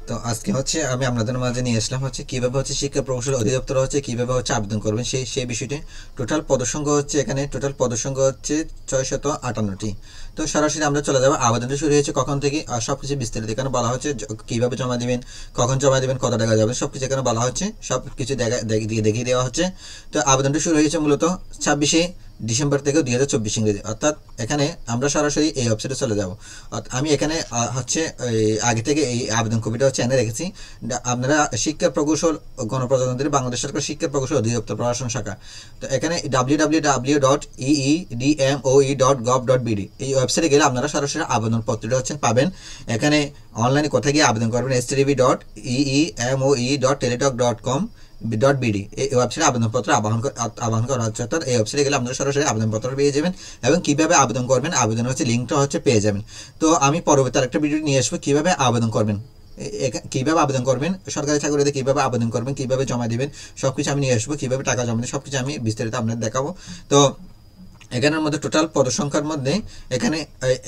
তো আজকে হচ্ছে আমি আপনাদের মাঝে নিয়ে আসলাম হচ্ছে কিভাবে হচ্ছে শিক্ষা প্রকৌশল অধিদপ্তর হচ্ছে কিভাবে হচ্ছে আবেদন করবেন সেই বিষয়টি। টোটাল পদসংখ্যা হচ্ছে এখানে টোটাল পদসংখ্যা হচ্ছে 658টি। তো সরাসরি আমরা চলে যাবো, আবেদনটা শুরু হয়েছে কখন থেকে আর সব কিছু বিস্তারিত এখানে বলা হচ্ছে, কিভাবে জমা দিবেন, কখন জমা দিবেন, কত টাকা যাবে, সব কিছু এখানে বলা হচ্ছে, সব কিছু দেখিয়ে দেওয়া হচ্ছে। তো আবেদনটা শুরু হয়েছে মূলত 26শে ডিসেম্বর থেকে 2024 ইংরেজি, অর্থাৎ এখানে আমরা সরাসরি এই ওয়েবসাইটে চলে যাব। আমি এখানে হচ্ছে আগে থেকে এই আবেদন কপিটা হচ্ছে এনে রেখেছি। আপনারা শিক্ষা প্রকৌশল গণপ্রজাতন্ত্রী বাংলাদেশ সরকার শিক্ষা প্রকৌশল অধিদপ্তর প্রশাসন শাখা। তো এখানে www.eeDMOE.gov.bd এই ওয়েবসাইটে গেলে আপনারা সরাসরি আবেদনপত্রটা হচ্ছে পাবেন। এখানে অনলাইনে কোথায় গিয়ে আবেদন করবেন, http.eemoi.teletalk.com.bd এই ওয়েবসাইটে আবেদনপত্র আহ্বান করা হচ্ছে। অর্থাৎ এই ওয়েবসাইটে গেলে আপনারা সরাসরি আবেদনপত্র পেয়ে যাবেন এবং কীভাবে আবেদন করবেন আবেদন হচ্ছে লিঙ্কটা হচ্ছে পেয়ে যাবেন। তো আমি পরবর্তী আরেকটা ভিডিও নিয়ে আসবো কীভাবে আবেদন করবেন, কীভাবে আবেদন করবেন, সরকারি চাকরিতে কীভাবে আবেদন করবেন, কীভাবে জমা দিবেন, সব কিছু আমি নিয়ে আসবো, কীভাবে টাকা জমা দেবেন সব কিছু আমি বিস্তারিত আপনাদের দেখাবো। তো এখানের মধ্যে টোটাল পদসংখ্যার মধ্যে এখানে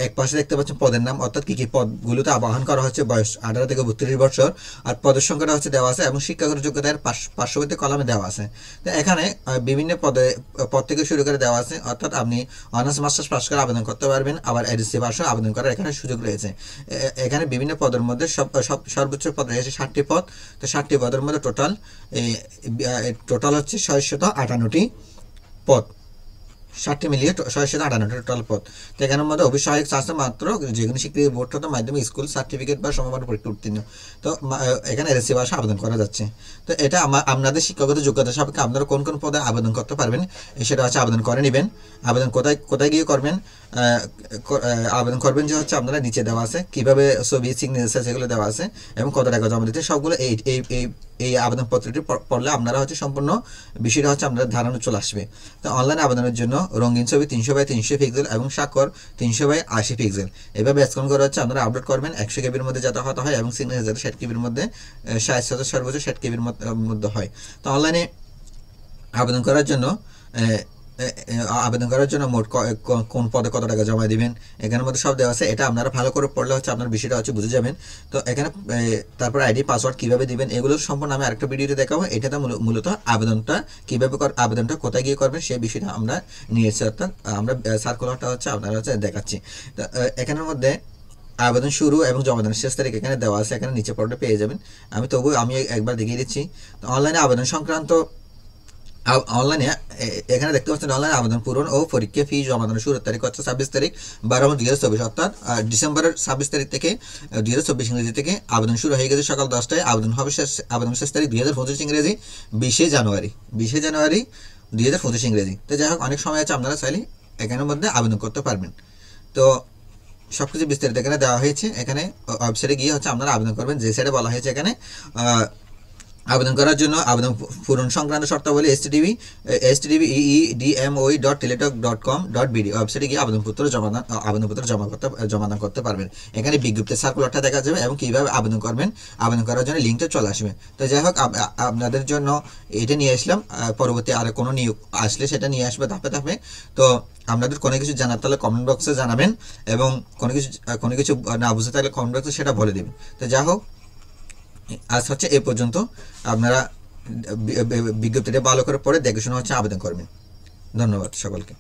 এক পাশে দেখতে পাচ্ছেন পদের নাম, অর্থাৎ কী কী পদগুলোতে আবাহন করা হচ্ছে, বয়স 18 থেকে 32 বছর, আর পদের সংখ্যাটা হচ্ছে দেওয়া আছে এবং শিক্ষাগত যোগ্যতার পার্শ্ববর্তী কলামে দেওয়া আছে। তো এখানে বিভিন্ন পদ থেকে শুরু করে দেওয়া আছে, অর্থাৎ আপনি অনার্স মাস্টার্স পাস করে আবেদন করতে পারবেন, আবার এডিসি পাশও আবেদন করার এখানে সুযোগ রয়েছে। এখানে বিভিন্ন পদের মধ্যে সর্বোচ্চ পদ রয়েছে 60টি পদ। তো 60টি পদের মধ্যে টোটাল হচ্ছে 658টি পদ, 60 মিলিয়ে 658 টোটাল পদ। তো এখানের মধ্যে অভিসহায়ক চাচ্ছে মাত্র যে কোনো স্বীকৃতি বোর্ড হতে মাধ্যমিক স্কুল সার্টিফিকেট বা সমমান পরীক্ষা উত্তীর্ণ। তো এখানে এসএসসি ভাষা আবেদন করা যাচ্ছে। তো এটা আপনাদের শিক্ষাগত যোগ্যতা সাপেক্ষে আপনারা কোন কোন পদে আবেদন করতে পারবেন সেটা হচ্ছে আবেদন করে নেবেন। আবেদন কোথায় গিয়ে করবেন, আবেদন করবেন যে হচ্ছে আপনারা নিচে দেওয়া আছে, কীভাবে ছবি সিগনেচার সেগুলো দেওয়া আছে এবং কত টাকা জমা দিতে, সবগুলো এই এই এই এই আবেদনপত্রটি পড়লে আপনারা হচ্ছে সম্পূর্ণ বিষয়টা হচ্ছে আপনাদের ধারণা চলে আসবে। তো অনলাইন আবেদনের জন্য রঙিন ছবি 300x300 পিক্সেল এবং স্বাক্ষর 300x80 পিক্সেল এভাবে স্ক্যান করে হচ্ছে আপনারা আপলোড করবেন। 100 কেবির মধ্যে যাতে হতে হয় এবং সিগনেচার যাতে 60 কেবির মধ্যে, সর্বোচ্চ 60 কেবির মধ্যে হয়। তো অনলাইনে আবেদন করার জন্য মোট কোন পদে কত টাকা জমা দিবেন এখানের মধ্যে সব দেওয়া আছে। এটা আপনারা ভালো করে পড়লে হচ্ছে আপনার বিষয়টা হচ্ছে বুঝে যাবেন। তো এখানে তারপর আইডি পাসওয়ার্ড কীভাবে দিবেন এগুলো সম্পূর্ণ আমি আরেকটা ভিডিওতে দেখাবো। এটাতে মূলত আবেদনটা কোথায় গিয়ে করবেন সেই বিষয়টা আমরা নিয়ে এসেছি, অর্থাৎ আমরা সার্কুলারটা হচ্ছে আপনারা হচ্ছে দেখাচ্ছি। তো এখানের মধ্যে আবেদন শুরু এবং জমাদানের শেষ তারিখ এখানে দেওয়া আছে, এখানে নিচে পড়লে পেয়ে যাবেন। আমি একবার দেখিয়ে দিচ্ছি। তো অনলাইনে আবেদন সংক্রান্ত অনলাইনে এখানে দেখতে পাচ্ছেন অনলাইন আবেদন পূরণ ও পরীক্ষা ফি জমাদানের শুরুর তারিখ হচ্ছে 26 তারিখ 12/2024, অর্থাৎ ডিসেম্বরের 26 তারিখ থেকে 2024 ইংরেজি থেকে আবেদন শুরু হয়ে গেছে সকাল 10টায়। আবেদন শেষ তারিখ 2025 ইংরেজি 20শে জানুয়ারি 2025 ইংরেজি। তো যাই হোক, অনেক সময় আছে, আপনারা চাইলে এখানের মধ্যে আবেদন করতে পারবেন। তো সব কিছু বিস্তারিত এখানে দেওয়া হয়েছে। এখানে ওয়েবসাইটে গিয়ে হচ্ছে আপনারা আবেদন করবেন, যে সাইডে বলা হয়েছে এখানে আবেদন করার জন্য আবেদন পূরণ সংক্রান্ত শর্তাবলী http://eemoi.teletalk.com.bd ওয়েবসাইটে গিয়ে আবেদনপত্র জমা করতে পারবেন। এখানে বিজ্ঞপ্তির সার্কুলারটা দেখা যাবে এবং কীভাবে আবেদন করবেন, আবেদন করার জন্য লিঙ্কটা চলে আসবে। তো যাই হোক, আপনাদের জন্য এটা নিয়ে আসলাম। পরবর্তী আর কোনো নিয়োগ আসলে সেটা নিয়ে আসবে ধাপে ধাপে। তো আপনাদের কোনো কিছু জানার তাহলে কমেন্ট বক্সে জানাবেন এবং কোনো কিছু না বুঝতে থাকলে কমেন্ট বক্সে সেটা বলে দেবেন। তো যাই হোক, আজ হচ্ছে এই পর্যন্ত। আপনারা বিজ্ঞপ্তিটা ভালো করে পড়ে দেখে শুনে হচ্ছে আবেদন করবেন। ধন্যবাদ সকলকে।